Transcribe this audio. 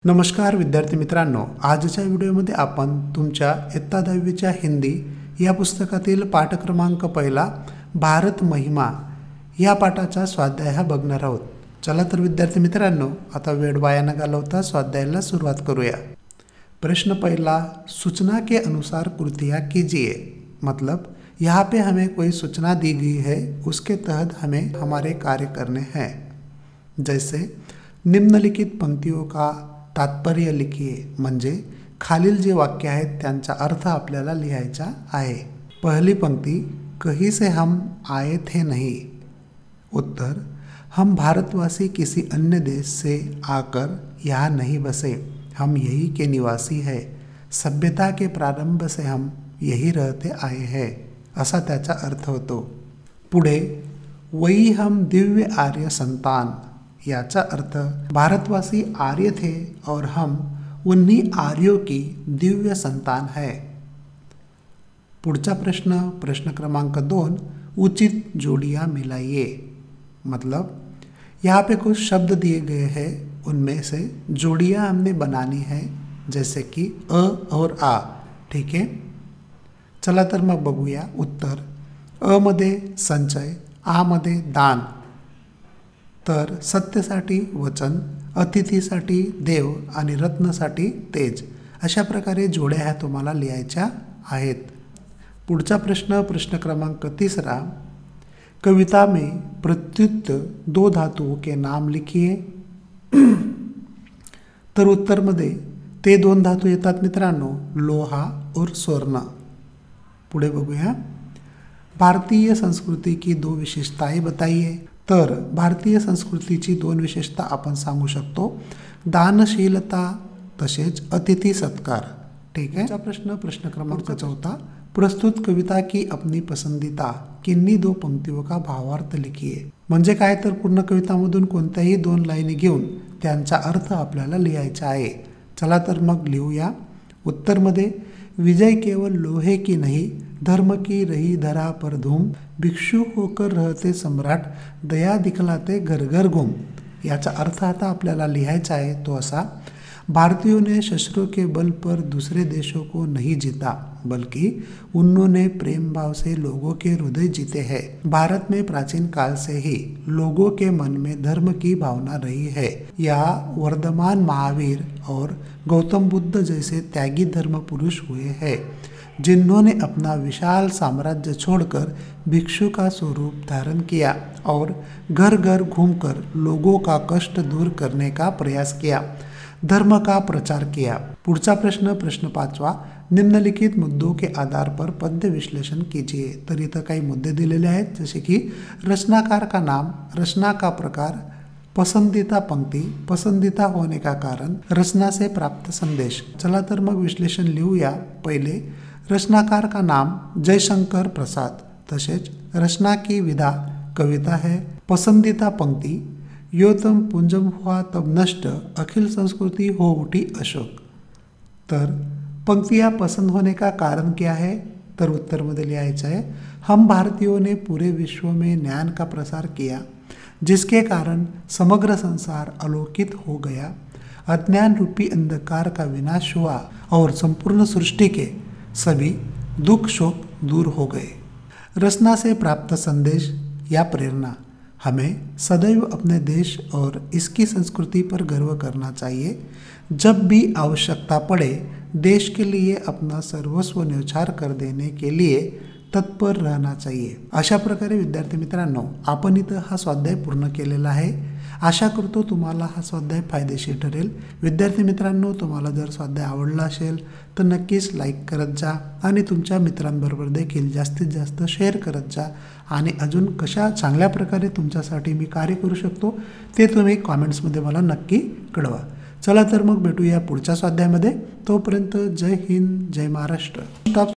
नमस्कार विद्यार्थी मित्रांनो, आजच्या व्हिडिओमध्ये आपण तुमच्या इयत्ता 10वीच्या हिंदी या पुस्तकातील पाठ क्रमांक पहिला भारत महिमा या पाठाचा स्वाध्याय हा बघणार आहोत। चला तर विद्यार्थी मित्रांनो, आता वेळ वाया न घालवता स्वाध्यायाला सुरुवात करूया। प्रश्न पहला, सूचना के अनुसार कृतियाँ कीजिए। मतलब यहाँ पे हमें कोई सूचना दी गई है, उसके तहत हमें हमारे कार्य करने हैं। जैसे निम्नलिखित पंक्तियों का तात्पर्य लिखिए, म्हणजे खालील जे वाक्य आहेत त्यांचा अर्थ आपल्याला लिहायचा आहे। पहली पंक्ति, कहीं से हम आए थे नहीं। उत्तर, हम भारतवासी किसी अन्य देश से आकर यहाँ नहीं बसे, हम यही के निवासी हैं। सभ्यता के प्रारंभ से हम यही रहते आए हैं, असा त्याचा अर्थ होतो। पुढे, वही हम दिव्य आर्य संतान, याचा अर्थ भारतवासी आर्य थे और हम उन्हीं आर्यों की दिव्य संतान है। पुढचा प्रश्न, प्रश्न क्रमांक 2, उचित जोड़ियाँ मिलाइए। मतलब यहाँ पे कुछ शब्द दिए गए हैं, उनमें से जोड़ियाँ हमने बनानी है, जैसे कि अ और आ। ठीक है, चला तर मग बघूया उत्तर। अ मध्ये संचय, आ मध्ये दान, तर सत्यसाठी वचन, अतिथीसाठी देव आणि रत्नसाठी तेज, अशा प्रकारे जोड्या ह्या तुम्हाला लिहायच्या आहेत। पुढचा प्रश्न, प्रश्न क्रमांक 3, कविता में प्रत्युत 2 धातुओं के नाम लिखिए। तर उत्तरमध्ये ते 2 धातू येतात मित्रांनो, लोहा और स्वर्ण। पुढे बघूया, भारतीय संस्कृती की 2 विशेषताएं बताइए। तर भारतीय संस्कृतीची 2 विशेषता आपण सांगू शकतो, दानशीलता तसेच अतिथी सत्कार। ठीक है, प्रश्न, प्रश्न क्रमांक 4, प्रस्तुत कविता की अपनी पसंदीदा किन्हीं 2 पंक्तियों का भावार्थ लिखिए। म्हणजे काय तर पूर्ण कवितामधून कोणत्याही 2 लाईनी घेऊन त्यांचा अर्थ आपल्याला लिहायचा आहे। चला तर मग लिहूया। उत्तरमध्ये, विजय केवल लोहे की नहीं, धर्म की रही धरा पर धूम, भिक्षु होकर रहते सम्राट, दया दिखलाते घर घर घूम। याचा अर्थ आता आपल्याला लिहायचा आहे तो असा, भारतीयों ने शस्त्रों के बल पर दूसरे देशों को नहीं जीता, बल्कि उन्होंने प्रेम भाव से लोगों के हृदय जीते हैं। भारत में प्राचीन काल से ही लोगों के मन में धर्म की भावना रही है। यह वर्धमान महावीर और गौतम बुद्ध जैसे त्यागी धर्म पुरुष हुए हैं, जिन्होंने अपना विशाल साम्राज्य छोड़कर भिक्षु का स्वरूप धारण किया और घर घर घूमकर लोगों का कष्ट दूर करने का प्रयास किया, धर्म का प्रचार किया। पुढचा प्रश्न, प्रश्न 5, निम्नलिखित मुद्दों के आधार पर पद्य विश्लेषण कीजिए। तर इथं काही मुद्दे दिलेले आहेत, जसे की रचनाकार का नाम, रचना का प्रकार, पसंदीदा पंक्ति, पसंदीदा होने का कारण, रचना से प्राप्त संदेश। चला तर मग विश्लेषण लिहूया। पहिले, रचनाकार का नाम जयशंकर प्रसाद, तसेच रचना की विधा कविता है। पसंदीदा पंक्ति, यो तम पुंजम हुआ तब नष्ट, अखिल संस्कृति हो उठी अशोक। तर पंक्तियाँ पसंद होने का कारण क्या है? तर उत्तर में लिहायचं है, हम भारतीयों ने पूरे विश्व में ज्ञान का प्रसार किया, जिसके कारण समग्र संसार अलौकिक हो गया, अज्ञान रूपी अंधकार का विनाश हुआ और संपूर्ण सृष्टि के सभी दुख शोक दूर हो गए। रचना से प्राप्त संदेश या प्रेरणा, हमें सदैव अपने देश और इसकी संस्कृति पर गर्व करना चाहिए। जब भी आवश्यकता पड़े देश के लिए अपना सर्वस्व न्यौछावर कर देने के लिए तत्पर रहना चाहिए। अशा प्रकारे विद्यार्थी मित्रांनो, आपण इथं हा स्वाध्याय पूर्ण केलेला आहे। आशा करतो तुम्हाला हा स्वाध्याय फायदेशीर ठरेल। विद्यार्थी मित्रांनो, तुम्हाला जर स्वाध्याय आवडला असेल तर नक्कीच लाईक करत जा आणि तुमच्या मित्रांबरोबर देखील जास्तीत जास्त शेअर करत जा, आणि अजून कशा चांगल्या प्रकारे तुमच्यासाठी मी कार्य करू शकतो ते तुम्ही कॉमेंट्समध्ये मला नक्की कळवा। चला तर मग भेटूया पुढच्या स्वाध्यायामध्ये। तोपर्यंत जय हिंद, जय महाराष्ट्र।